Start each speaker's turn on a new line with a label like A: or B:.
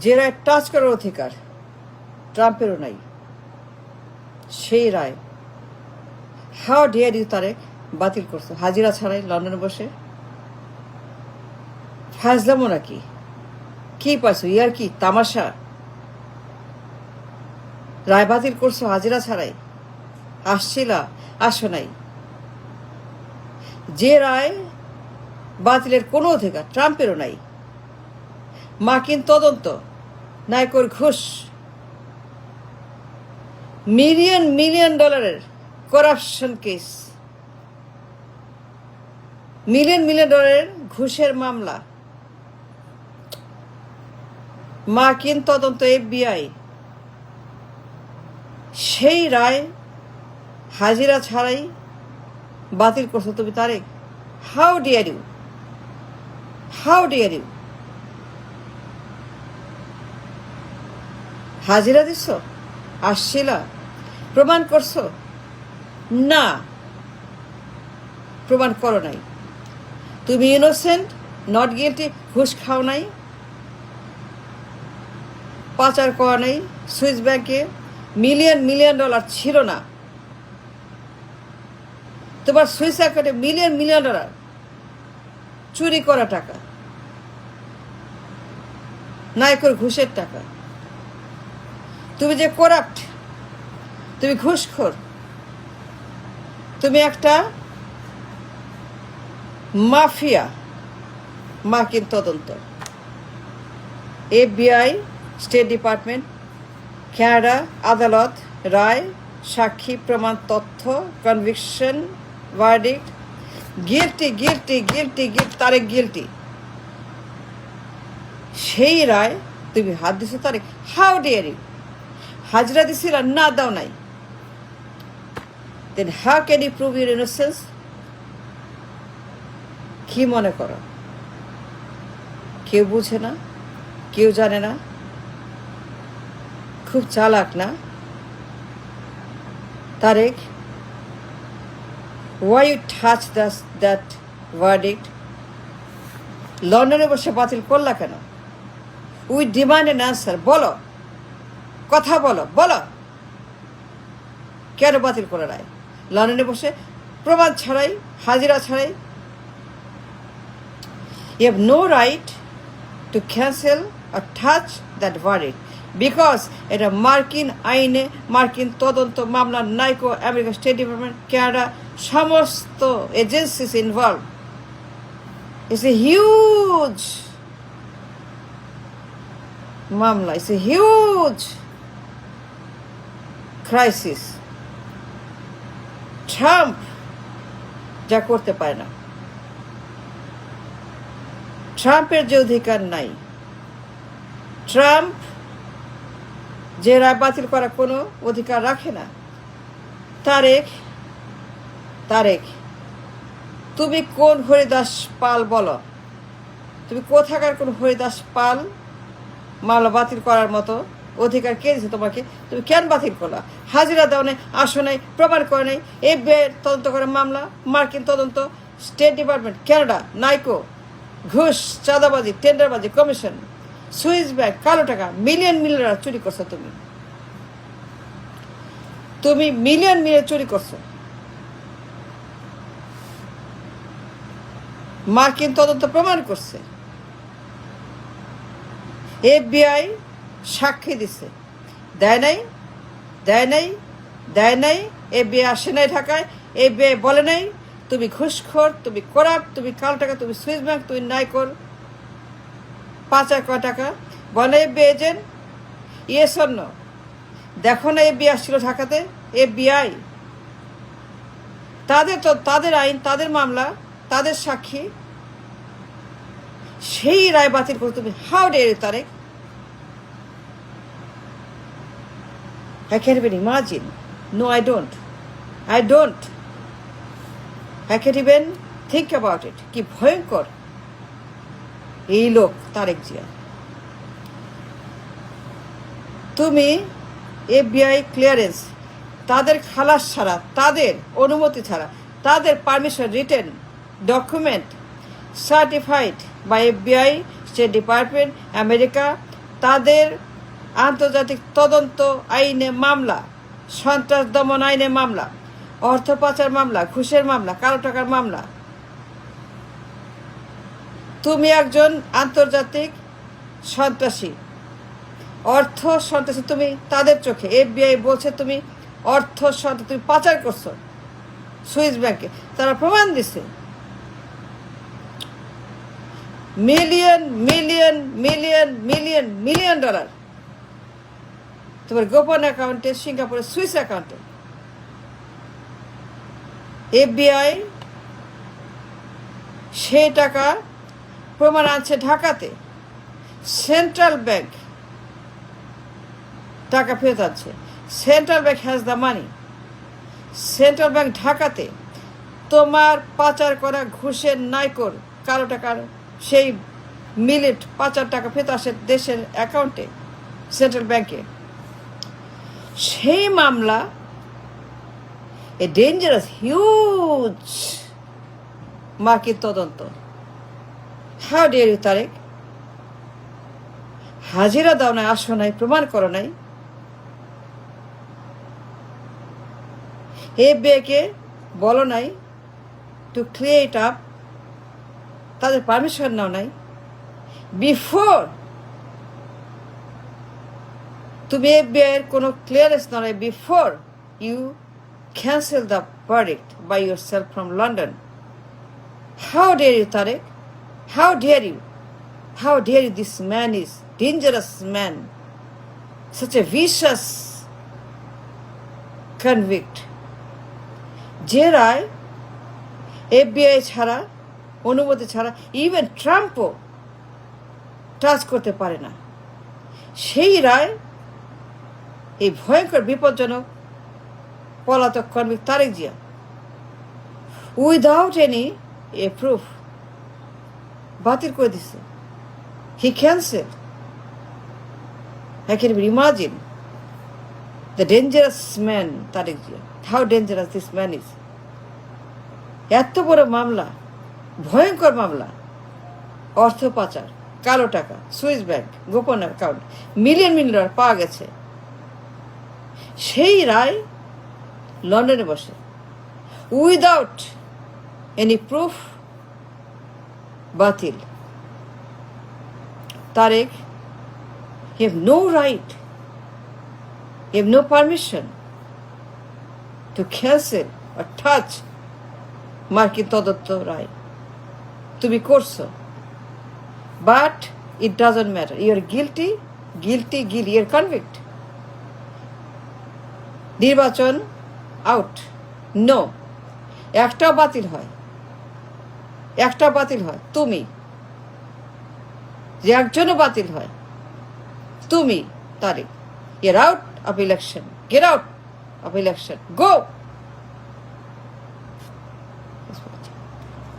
A: যে রায় টাচ করার অধিকার ট্রাম্পেরও নাই, সেই রায় হাউ ডেয়ার ইউ তারেক বাতিল করছো হাজিরা ছাড়াই লন্ডনে বসে? ফাজলামো নাকি? কি পাইছো? ইয়ার কি তামাশা? রায় বাতিল করছো হাজিরা ছাড়াই? আসছিলা? আসো নাই। যে রায় বাতিলের কোনো অধিকার ট্রাম্পেরও নাই। মার্কিন তদন্ত, নায়কর ঘুষ, মিলিয়ন মিলিয়ন ডলারের করাপশন কেস, মিলিয়ন মিলিয়ন ডলারের ঘুষের মামলা, মার্কিন তদন্ত FBI, সেই রায় হাজিরা ছাড়াই বাতিল করছো তুমি Tarek? How dear you, how dear you? হাজিরা দিচ্ছ, আসছিলা, প্রমাণ করছো? না, প্রমাণ করো নাই। তুমি ইনোসেন্ট, নট গিলটি, ঘুষ খাও নাই, পাচার করা নাই, সুইস ব্যাংকে মিলিয়ন মিলিয়ন ডলার ছিল না, তোমার সুইস অ্যাকাউন্টে মিলিয়ন মিলিয়ন ডলার চুরি করা টাকা, নায়কের ঘুষের টাকা। তুমি যে করাপ্ট, তুমি ঘুষখোর, তুমি একটা মাফিয়া। মার্কিন তদন্ত, FBI, স্টেট ডিপার্টমেন্ট, কানাডা আদালত, রায়, সাক্ষী, প্রমাণ, তথ্য, conviction, verdict, guilty guilty guilty guilty, Tarek guilty. সেই রায় তুমি হাত দিছো তারেক? How dare you? হাজিরা দিছিল? না, দাও নাই। Then how can you prove your innocence? কি মনে করো কেউ বুঝে না, কেউ জানে না? খুব চালাক না Tarique? Why you touch that verdict? লন্ডনে বসে বাতিল করলা কেন? We demand N answer. বলো, কথা বলো, বলো কেন বাতিল করে রায়? লন্ডনে বসে প্রমাণ ছাড়াই, হাজিরা ছাড়াই। You have no right to cancel or touch that verdict because এটা মার্কিন আইনে, মার্কিন তদন্ত মামলার নাইকো, আমেরিকা স্টেট ডিপার্টমেন্ট, কানাডা, সমস্ত agencies involve. It's a huge মামলা, it's a huge crisis. Trump যা করতে পারে না, ট্রাম্পের যে অধিকার নাই, ট্রাম্প যে রায় বাতিল করার কোনো অধিকার রাখে না। তারেক, তারেক তুমি কোন হরিদাস পাল? বলো, তুমি কোথাকার কোন হরিদাস পাল? মামলা বাতিল করার মতো অধিকার কে দিয়েছে তোমাকে? তুমি কেন বাতিল করলা? হাজিরা দাও নাই, আসো নাই, প্রমাণ করে নাই। FBI তদন্ত করে মামলা, মার্কিন তদন্ত, স্টেট ডিপার্টমেন্ট, কানাডা, নাইকো, ঘুষ, চাঁদাবাজি, টেন্ডারবাজি, কমিশন, সুইস ব্যাংক, কালো টাকা, মিলিয়ন মিলিয়ন চুরি করছো তুমি। তুমি মিলিয়ন মিলিয়ন চুরি করছো। মার্কিন তদন্ত প্রমাণ করছে, FBI সাক্ষী দিছে। দেয় নাই, দেয় নাই, দেয় নাই। FBI আসে নাই ঢাকায়, FBI বলে নাই তুমি ঘুষখোর, তুমি করাপ্ট, তুমি কালো টাকা, তুমি সুইস ব্যাংক, তুমি নাইকোর পাচার করা টাকা। বলে FBI agent? Yes or no? দেখো না FBI আসছিল ঢাকাতে? FBI তাদের তো, তাদের আইন, তাদের মামলা, তাদের সাক্ষী, সেই রায় বাতিল করে তুমি how dare you Tarek? I can't even imagine. No, I don't. I don't. I can't even think about it. কি ভয়ঙ্কর এই লোক তারেক জিয়া। তুমি FBI ক্লিয়ারেন্স, তাদের খালাস ছাড়া, তাদের অনুমতি ছাড়া, তাদের permission, written document certified by FBI, state department, America, তাদের আন্তর্জাতিক তদন্ত আইনে মামলা, সন্ত্রাস দমন আইনে মামলা, অর্থ পাচার মামলা, ঘুষের মামলা, কালো টাকার মামলা। তুমি একজন আন্তর্জাতিক সন্ত্রাসী, অর্থ সন্ত্রাসী। তুমি তাদের চোখে, FBI বলছে তুমি অর্থ সন্ত্রাস, তুমি পাচার করছো সুইস ব্যাংকে। তারা প্রমাণ দিছে। Million million million million million dollar তোমার গোপন অ্যাকাউন্টে, সিঙ্গাপুরের সুইস অ্যাকাউন্টে। FBI সেই টাকা প্রমাণ আনছে ঢাকাতে। সেন্ট্রাল ব্যাংক টাকা ফেরত আনছে। Central bank has the money. Central bank ঢাকাতে তোমার পাচার করা ঘুষের নাইকোর কালো টাকার সেই মিলিট পাচার টাকা ফেরত আসে দেশের অ্যাকাউন্টে, সেন্ট্রাল ব্যাংকে। সেই মামলা, এ ডেঞ্জারাস হিউজ মার্কিন তদন্ত। How dare you Tarek? হাজিরা দাও নাই, আসো নাই, প্রমাণ করো নাই। FBI-কে বলো নাই টু ক্লিয়ার ইট আপ, তাদের পারমিশন নাও নাই। বিফোর তুমি FBI-এর কোনো ক্লিয়ারেন্স নাও নাই, before you cancel the verdict by yourself from London. How dare you Tarique? How dare you? How dare you? This man is dangerous man, such a vicious convict. যে রায় FBI ছাড়া, অনুমতি ছাড়া even ট্রাম্পও touch করতে পারে না, সেই রায় এই ভয়ঙ্কর বিপজ্জনক পলাতক convict Tarek Zia without any proof বাতিল করে দিচ্ছে। He canceled. I can imagine the dangerous man, Tariq Jia. How dangerous this man is. এত বড় মামলা, ভয়ঙ্কর মামলা, অর্থ পাচার, কালো টাকা, সুইস ব্যাংক, গোপন অ্যাকাউন্ট, মিলিয়ন মিলিয়ন ডলার পাওয়া গেছে। সেই রায় লন্ডনে বসে উইদাউট এনি প্রুফ বাতিল। Tariq, you have no right, you have no permission to cancel or touch মার্কিন তদন্ত রায়। তুমি করছো, but it doesn't matter. You are guilty, guilty, guilty, you are convict. নির্বাচন আউট, নো। একটাও বাতিল হয়, একটা বাতিল হয় তুমি, যে একজনও বাতিল হয় তুমি তারিক। You're out of election. Get out of election. Go.